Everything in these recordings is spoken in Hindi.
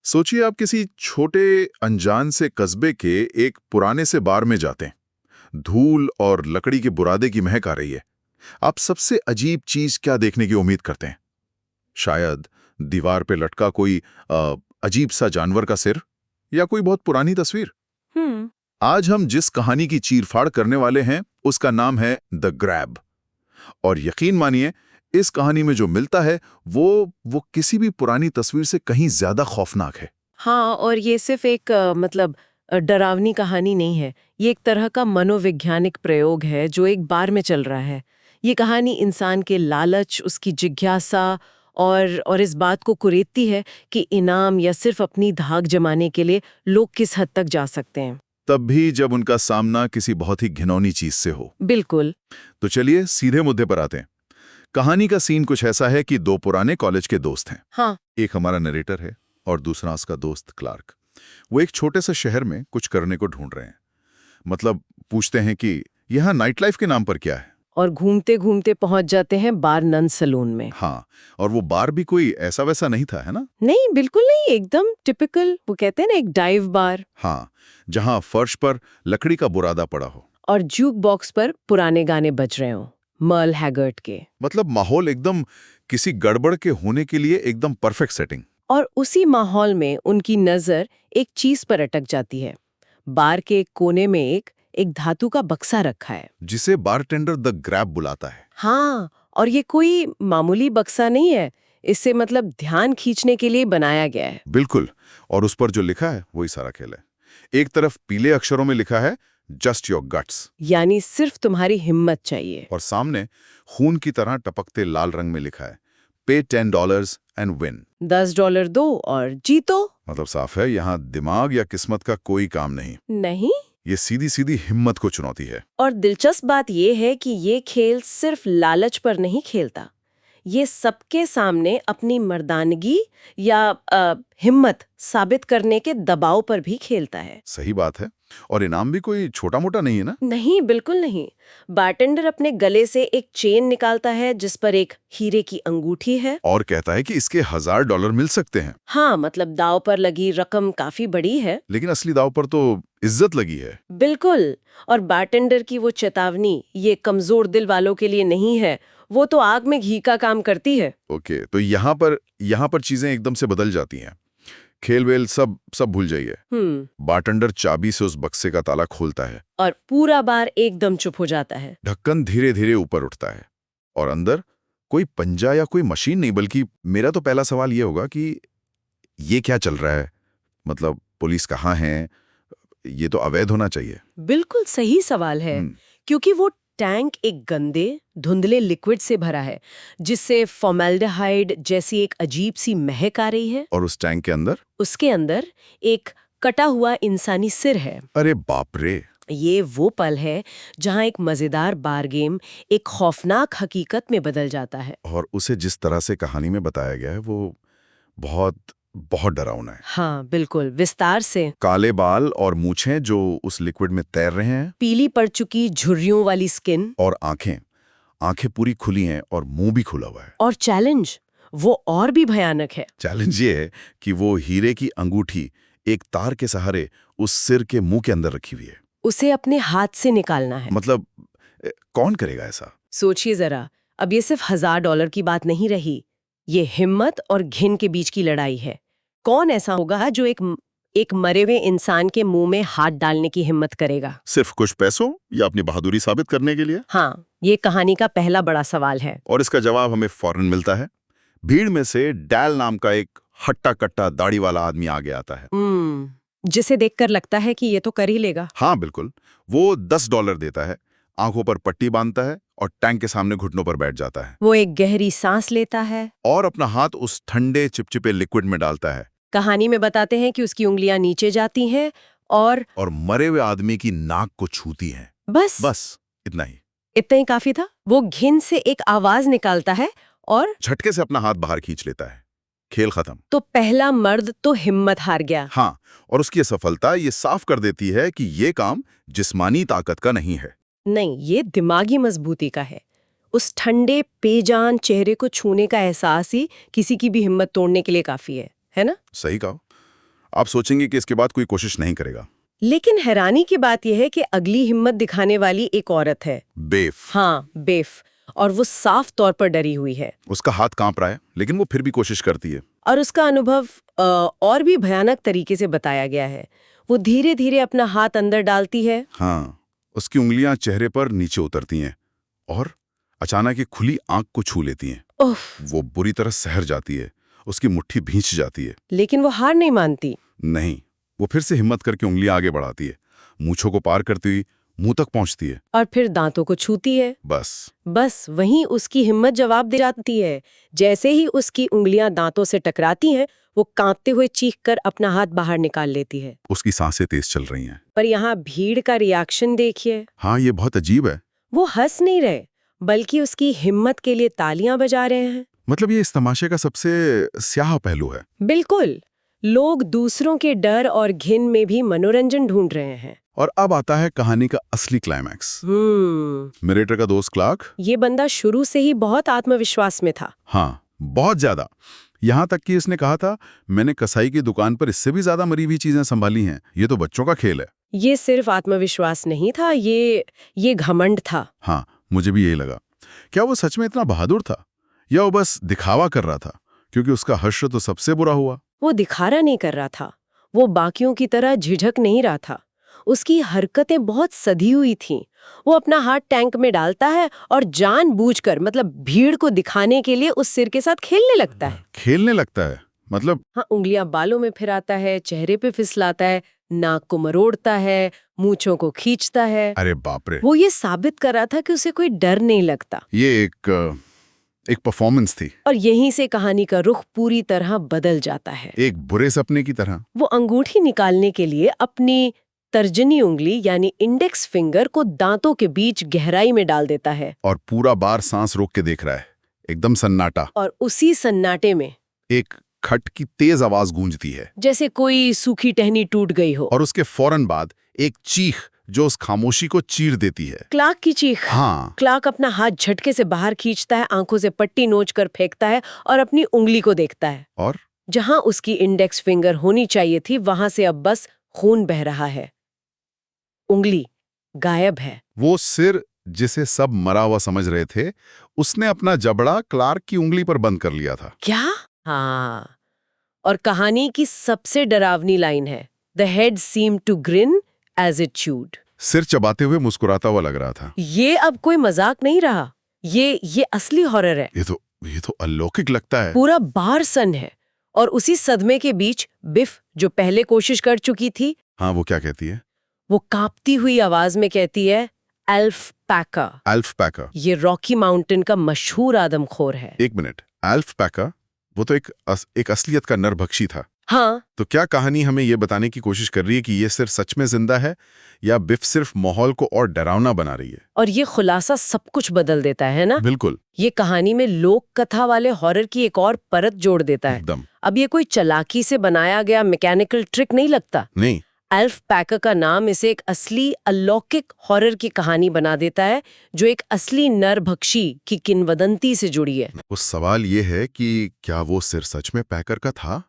सोचिए आप किसी छोटे अनजान से कस्बे के एक पुराने से बार में जाते हैं। धूल और लकड़ी के बुरादे की महक आ रही है। आप सबसे अजीब चीज क्या देखने की उम्मीद करते हैं? शायद दीवार पे लटका कोई अजीब सा जानवर का सिर या कोई बहुत पुरानी तस्वीर। हम्म। आज हम जिस कहानी की चीरफाड़ करने वाले हैं उसका नाम है द ग्रैब। और यकीन मानिए, इस कहानी में जो मिलता है वो किसी भी पुरानी तस्वीर से कहीं ज्यादा खौफनाक है। हाँ, और ये सिर्फ एक डरावनी कहानी नहीं है। ये एक तरह का मनोवैज्ञानिक प्रयोग है जो एक बार में चल रहा है। ये कहानी इंसान के लालच, उसकी जिज्ञासा और इस बात को कुरेदती है कि इनाम या सिर्फ अपनी धाक जमाने के लिए लोग किस हद तक जा सकते हैं। तब भी जब उनका सामना किसी बहुत ही घिनौनी चीज से हो। बिल्कुल। तो चलिए सीधे मुद्दे पर आते हैं। कहानी का सीन कुछ ऐसा है कि दो पुराने कॉलेज के दोस्त हैं। हाँ। एक हमारा नरेटर है और दूसरा उसका दोस्त क्लार्क। वो एक छोटे से शहर में कुछ करने को ढूंढ रहे हैं। मतलब पूछते हैं कि यहाँ नाइट लाइफ के नाम पर क्या है। और घूमते घूमते पहुंच जाते हैं बार नन सलून में। हाँ, और वो बार भी कोई ऐसा वैसा नहीं था, है ना? नहीं, बिल्कुल नहीं, एकदम टिपिकल, वो कहते हैं ना, एक डाइव बार। हाँ, जहाँ फर्श पर लकड़ी का बुरादा पड़ा हो और जूक बॉक्स पर पुराने गाने बज रहे हो, मर्ल हैगर्ट के। मतलब माहौल एकदम किसी गड़बड़ के होने के लिए एकदम परफेक्ट सेटिंग। और उसी माहौल में उनकी नजर एक चीज पर अटक जाती है। बार के एक कोने में एक धातु का बक्सा रखा है, जिसे बारटेंडर द ग्रैब बुलाता है। हाँ, और ये कोई मामूली बक्सा नहीं है। इससे मतलब ध्यान खींचने के लिए बनाया गया है। बिल्कुल। और उस पर जो लिखा है वही सारा खेल है। एक तरफ पीले अक्षरों में लिखा है जस्ट योर गट्स, यानी सिर्फ तुम्हारी हिम्मत चाहिए। और सामने खून की तरह टपकते लाल रंग में लिखा है पे $10 एंड विन। $10 दो और जीतो। मतलब साफ है, यहाँ दिमाग या किस्मत का कोई काम नहीं। नहीं। ये सीधी सीधी हिम्मत को चुनौती है। और दिलचस्प बात यह है कि ये खेल सिर्फ लालच पर नहीं खेलता। ये सबके सामने अपनी मर्दानगी या हिम्मत साबित करने के दबाव पर भी खेलता है। सही बात है। और इनाम भी कोई छोटा मोटा नहीं है ना? नहीं, बिल्कुल नहीं। बारटेंडर अपने गले से एक चेन निकालता है जिस पर एक हीरे की अंगूठी है और कहता है कि इसके $1000 मिल सकते हैं। हाँ, मतलब दाव पर लगी रकम काफी बड़ी है। लेकिन असली दाव पर तो इज्जत लगी है। बिल्कुल। और बारटेंडर की वो चेतावनी ये कमजोर दिल वालों के लिए नहीं है, वो तो आग में घी का काम करती है। ओके, तो यहाँ पर चीजें एकदम से बदल जाती हैं। खेल वेल सब भूल जाइए। बारटेंडर चाबी से उस बक्से का ताला खोलता है और पूरा बार एकदम चुप हो जाता है। ढक्कन धीरे धीरे ऊपर उठता है और अंदर कोई पंजा या कोई मशीन नहीं, बल्कि मेरा तो पहला सवाल ये होगा कि ये क्या चल रहा है। मतलब पुलिस कहाँ है? ये तो अवैध होना चाहिए। बिल्कुल सही सवाल है। क्योंकि वो टैंक एक गंदे धुंधले लिक्विड से भरा है जिससे फॉर्मेल्डिहाइड जैसी एक अजीब सी महक आ रही है। और उस टैंक के अंदर? उसके अंदर एक कटा हुआ इंसानी सिर है। अरे बाप रे! ये वो पल है जहां एक मजेदार बार गेम एक खौफनाक हकीकत में बदल जाता है। और उसे जिस तरह से कहानी में बताया गया है वो बहुत बहुत डरावना है। हाँ, बिल्कुल, विस्तार से। काले बाल और मूछें जो उस लिक्विड में तैर रहे हैं, पीली पड़ चुकी झुर्रियों वाली स्किन, और आंखें पूरी खुली हैं और मुंह भी खुला हुआ है। और चैलेंज वो और भी भयानक है। चैलेंज ये है कि वो हीरे की अंगूठी एक तार के सहारे उस सिर के मुंह के अंदर रखी हुई है। उसे अपने हाथ से निकालना है। मतलब कौन करेगा ऐसा? सोचिए जरा, अब ये सिर्फ $1000 की बात नहीं रही, ये हिम्मत और घिन के बीच की लड़ाई है। कौन ऐसा होगा जो एक मरे हुए इंसान के मुंह में हाथ डालने की हिम्मत करेगा? सिर्फ कुछ पैसों या अपनी बहादुरी साबित करने के लिए? हाँ, ये कहानी का पहला बड़ा सवाल है। और इसका जवाब हमें फौरन मिलता है। भीड़ में से डैल नाम का एक हट्टा कट्टा दाढ़ी वाला आदमी आगे आता है। जिसे देखकर लगता है कि ये तो कर ही लेगा। हाँ बिल्कुल। वो $10 देता है, आंखों पर पट्टी बांधता है और टैंक के सामने घुटनों पर बैठ जाता है। वो एक गहरी सांस लेता है और अपना हाथ उस ठंडे चिपचिपे लिक्विड में डालता है। कहानी में बताते हैं कि उसकी उंगलियां नीचे जाती हैं और मरे हुए आदमी की नाक को छूती हैं। बस इतना ही काफी था। वो घिन से एक आवाज निकालता है और झटके से अपना हाथ बाहर खींच लेता है। खेल खत्म। तो पहला मर्द तो हिम्मत हार गया। हाँ, और उसकी सफलता ये साफ कर देती है कि ये काम जिस्मानी ताकत का नहीं है। नहीं, ये दिमागी मजबूती का है। उस ठंडे बेजान चेहरे को छूने का एहसास ही किसी की भी हिम्मत तोड़ने के लिए काफी है ना? सही कहा। आप सोचेंगे कि इसके बाद कोई कोशिश नहीं करेगा। लेकिन हैरानी की बात यह है कि अगली हिम्मत दिखाने वाली एक औरत है। बेफ। हाँ, बेफ। और वो साफ तौर पर डरी हुई है। उसका हाथ कांप रहा है, लेकिन वो फिर भी कोशिश करती है। और उसका अनुभव और भी भयानक तरीके से बताया गया है। वो धीरे धीरे अपना हाथ अंदर डालती है। हाँ, उसकी उंगलियां चेहरे पर नीचे उतरती हैं और अचानक एक खुली आंख को छू लेती हैं। उफ। वो बुरी तरह सहर जाती है, उसकी मुट्ठी भींच जाती है। लेकिन वो हार नहीं मानती। नहीं, वो फिर से हिम्मत करके उंगलियां आगे बढ़ाती है, मूंछों को पार करती हुई मुंह तक पहुंचती है। और फिर दांतों को छूती है। बस वहीं उसकी हिम्मत जवाब दे जाती है। जैसे ही उसकी उंगलियां दांतों से टकराती हैं, वो कांपते हुए चीखकर अपना हाथ बाहर निकाल लेती है। उसकी सांसें तेज चल रही हैं। पर यहाँ भीड़ का रिएक्शन देखिए। हाँ, ये बहुत अजीब है। वो हंस नहीं रहे, बल्कि उसकी हिम्मत के लिए तालियां बजा रहे हैं। मतलब ये इस तमाशे का सबसे स्याह पहलू है। बिल्कुल। लोग दूसरों के डर और घिन में भी मनोरंजन ढूंढ रहे हैं। और अब आता है कहानी का असली क्लाइमैक्स। नरेटर का दोस्त क्लार्क। ये बंदा शुरू से ही बहुत आत्मविश्वास में था। हाँ, बहुत ज्यादा। यहाँ तक कि इसने कहा था, मैंने कसाई की दुकान पर इससे भी ज्यादा मरी हुई चीजें संभाली हैं, ये तो बच्चों का खेल है। ये सिर्फ आत्मविश्वास नहीं था, ये घमंड था। हाँ, मुझे भी यही लगा। क्या वो सच में इतना बहादुर था, या वो बस दिखावा कर रहा था? क्योंकि उसका हश्र तो सबसे बुरा हुआ। वो दिखावा नहीं कर रहा था, वो बाकियों की तरह झिझक नहीं रहा था। उसकी हरकतें बहुत सधी हुई थीं। वो अपना हाथ टैंक में डालता है और जानबूझकर, मतलब भीड़ को दिखाने के लिए, उस सिर के साथ खेलने लगता है। खेलने लगता है मतलब? हाँ, उंगलियां बालों में फिराता है, चेहरे पे फिसलाता है, नाक को मरोड़ता है, मूंछों को खींचता है। अरे बाप रे! वो ये साबित कर रहा था कि उसे कोई डर नहीं लगता। ये एक परफॉर्मेंस थी। और यहीं से कहानी का रुख पूरी तरह बदल जाता है। एक बुरे सपने की तरह। वो अंगूठी निकालने के लिए अपनी तर्जनी उंगली यानी इंडेक्स फिंगर को दांतों के बीच गहराई में डाल देता है। और पूरा बार सांस रोक के देख रहा है, एकदम सन्नाटा। और उसी सन्नाटे में एक खट की तेज आवाज गूंजती है, जैसे कोई सूखी टहनी टूट गई हो। और उसके फौरन बाद एक चीख जो उस खामोशी को चीर देती है। क्लार्क की चीख। हाँ। क्लार्क अपना हाथ झटके से बाहर खींचता है, आंखों से पट्टी नोच कर फेंकता है और अपनी उंगली को देखता है। और जहां उसकी इंडेक्स फिंगर होनी चाहिए थी, वहां से अब बस खून बह रहा है। उंगली गायब है। वो सिर जिसे सब मरा हुआ समझ रहे थे, उसने अपना जबड़ा क्लार्क की उंगली पर बंद कर लिया था। क्या? हाँ। और कहानी की सबसे डरावनी लाइन है, the head seemed to grin as it chewed. सिर चबाते हुए मुस्कुराता हुआ लग रहा था। ये अब कोई मजाक नहीं रहा, ये असली हॉरर है। ये तो अलौकिक लगता है। पूरा बार सन है। और उसी सदमे के बीच बिफ, जो पहले कोशिश कर चुकी थी, हाँ, वो क्या कहती है? वो कांपती हुई आवाज में कहती है, अल्फपैका। अल्फपैका? ये रॉकी माउंटेन का मशहूर आदमखोर है। एक मिनट, अल्फपैका वो तो एक असलियत का नरभक्षी था। हाँ। तो क्या कहानी हमें ये बताने की कोशिश कर रही है कि ये सिर्फ सच में जिंदा है, या बिफ सिर्फ माहौल को और डरावना बना रही है? और ये खुलासा सब कुछ बदल देता है ना? बिल्कुल। ये कहानी में लोक कथा वाले हॉरर की एक और परत जोड़ देता है। एकदम। अब ये कोई चालाकी से बनाया गया मैकेनिकल ट्रिक नहीं लगता। नहीं। अल्फपैका का नाम इसे एक असली अलौकिक हॉरर की कहानी बना देता है, जो एक असली नरभक्षी की किंवदंती से जुड़ी है। उस सवाल ये है कि क्या वो सिर सच में पैकर का था?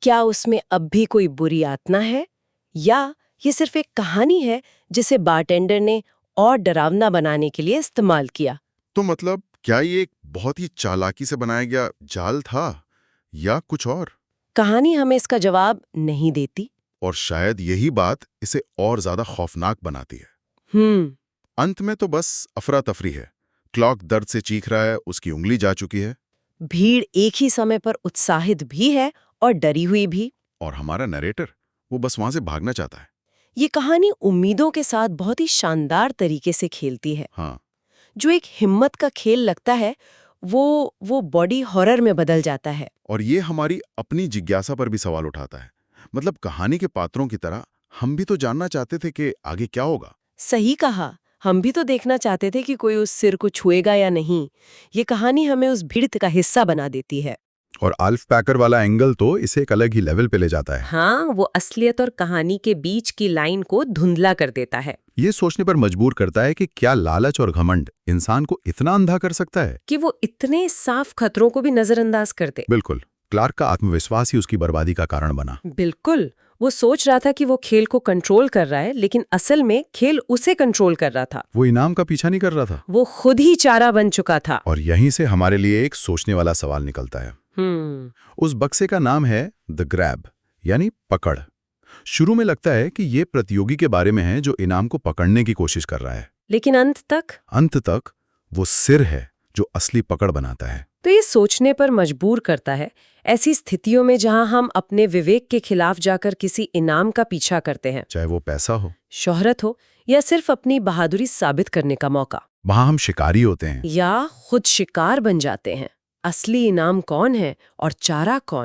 क्या उसमें अब भी कोई बुरी आत्मा है, या ये सिर्फ एक कहानी है जिसे बारटेंडर ने और डरावना बनाने के लिए इस्तेमाल किया? तो मतलब क्या ये एक बहुत ही चालाकी से बनाया गया जाल था, या कुछ और? कहानी हमें इसका जवाब नहीं देती। और शायद यही बात इसे और ज्यादा खौफनाक बनाती है। अंत में तो बस अफरा तफरी है। क्लॉक दर्द से चीख रहा है, उसकी उंगली जा चुकी है। भीड़ एक ही समय पर उत्साहित भी है और डरी हुई भी। और हमारा नरेटर, वो बस वहां से भागना चाहता है। ये कहानी उम्मीदों के साथ बहुत ही शानदार तरीके से खेलती है। हाँ। जो एक हिम्मत का खेल लगता है, वो बॉडी हॉरर में बदल जाता है। और ये हमारी अपनी जिज्ञासा पर भी सवाल उठाता है। मतलब कहानी के पात्रों की तरह हम भी तो जानना चाहते थे कि आगे क्या होगा। सही कहा, हम भी तो देखना चाहते थे कि कोई उस सिर को छुएगा या नहीं। ये कहानी हमें उस भीड़ का हिस्सा बना देती है। और अल्फपैकर वाला एंगल तो इसे एक अलग ही लेवल पे ले जाता है। हाँ, वो असलियत और कहानी के बीच की लाइन को धुंधला कर देता है। ये सोचने पर मजबूर करता है कि क्या लालच और घमंड इंसान को इतना अंधा कर सकता है कि वो इतने साफ खतरों को भी नजरअंदाज कर दे। बिल्कुल। क्लार्क का आत्मविश्वास ही उसकी बर्बादी का कारण बना। बिल्कुल। वो सोच रहा था कि वो खेल को कंट्रोल कर रहा है, लेकिन असल में खेल उसे कंट्रोल कर रहा था। वो इनाम का पीछा नहीं कर रहा था। वो खुद ही चारा बन चुका था। और यहीं से हमारे लिए एक सोचने वाला सवाल निकलता है। उस बक्से का नाम है द ग्रैब, यानी पकड़। शुरू में लगता है कि ये प्रतियोगी के बारे में है जो इनाम को पकड़ने की कोशिश कर रहा है, लेकिन अंत तक वो सिर है जो असली पकड़ बनाता है। तो ये सोचने पर मजबूर करता है, ऐसी स्थितियों में जहां हम अपने विवेक के खिलाफ जाकर किसी इनाम का पीछा करते हैं, चाहे वो पैसा हो, शोहरत हो या सिर्फ अपनी बहादुरी साबित करने का मौका, वहां हम शिकारी होते हैं या खुद शिकार बन जाते हैं। असली इनाम कौन है और चारा कौन?